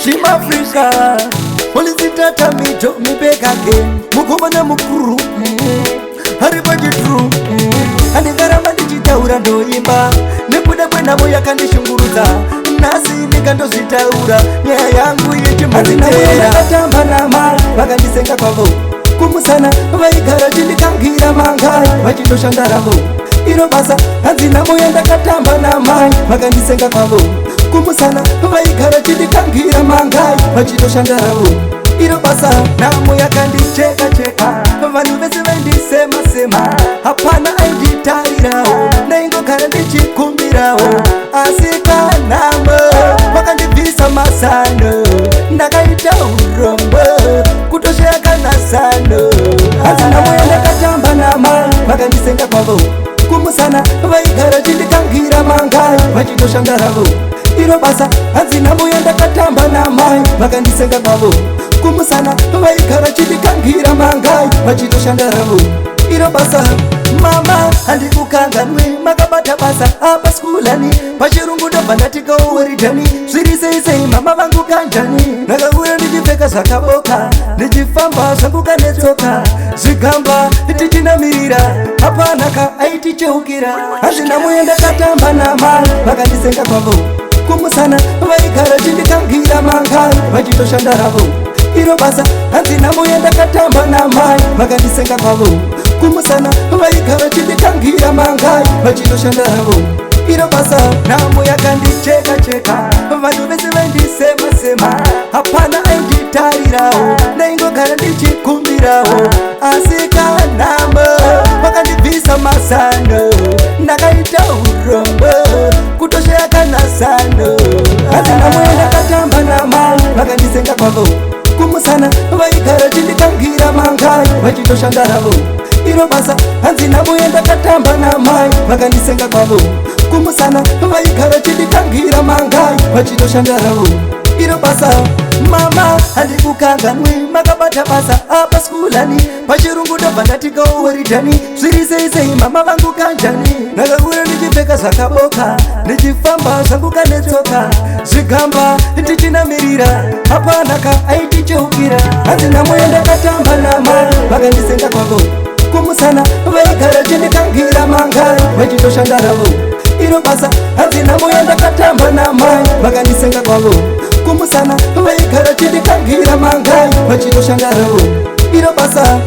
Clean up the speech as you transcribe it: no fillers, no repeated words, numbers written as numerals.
Shimafrika Polizitata mito mipekake Mukubana mukuru Haribajitru Andigarama ndichitaura ndoimba Nekuda kwenda moya kandishunguruza Nasi nikando zitaura Nyaya yangu yechimaritera Katamba nama Vakandisenga kwavo Kumusana Vaikara chindikangira mangai Vachindoshandaravo Iro basa Hanzina moya ndakatamba namai Vakandisenga kwavo Kumusana Vaikara chindikangira mangai Vachindoshandaravo Iro basa Namo yakandicheka cheka Vanhu vese vaindisema sema Hapana ainditarirao Naingogara ndichikumbirao Asika namo Vakandibvisa masano Ndakaita urombo Kutoshea kana sano Asi namo yandakatamba nama Vakandisenga kwavo Kumusana Vaikara chindikangira mangai Vachindoshandaravo Iro basa Hanzina moya ndakatamba namai Vakandisenga kwavo Kumusana Vaikara chindikangira mangai Vachindoshandaravo Iro basa Mama handikukanganwe makabata basa apa skulani Pachirungu ndobva ndatika uweridhani Zviri sei mama vangu kanjani Nakauya ndichipfeka zvakaboka Ndichifamba zvangu kanetsoka Zvigamba tichinamirira Hapana ka aiticheukira Hazvina moya ndakatamba namai Vakandisenga kwavo Kumusana Vaikara chindikangira mangai Vachindoshandaravo Iro basa hanzina moya ndakatamba namai Vakandisenga kwavo Kumusana Vaikara chindikangira mangai Vachindoshandaravo Iro basa Namo yakandicheka cheka Vanhu vese vaindisema sema Hapana ainditarirao Naingogara ndichikumbirao Asika namo Vakandibvisa masano Ndakaita urombo Kutoshea kana sano Hanzina moya ndakatamba namai Vakandisenga kwavo Kumusana Vaikara chindikangira mangai Vachindoshandaravo Iro basa hanzina moya ndakatamba namai Vakandisenga kwavo Kumusana Vaikara chindikangira mangai Vachindoshandaravo Iro basa Mama handikukanganwe makabata basa apa skulani Pachirungu ndobva ndatika uweridhani Zviri sei mama vangu kanjani Nakauya ndichipfeka zvakaboka Ndichifamba zvangu kanetsoka Zvigamba ndichinamirira Hapana ka aiticheukira Hanzina moya ndakatamba namai Vakandisenga kwavo Kumusana Vaikara chindikangira mangai Vachindoshandaravo Iro basa hanzina moya ndakatamba namai Vakandisenga kwavo Kumusana Vaikara chindikangira mangai Vachindoshandaravo Iro basa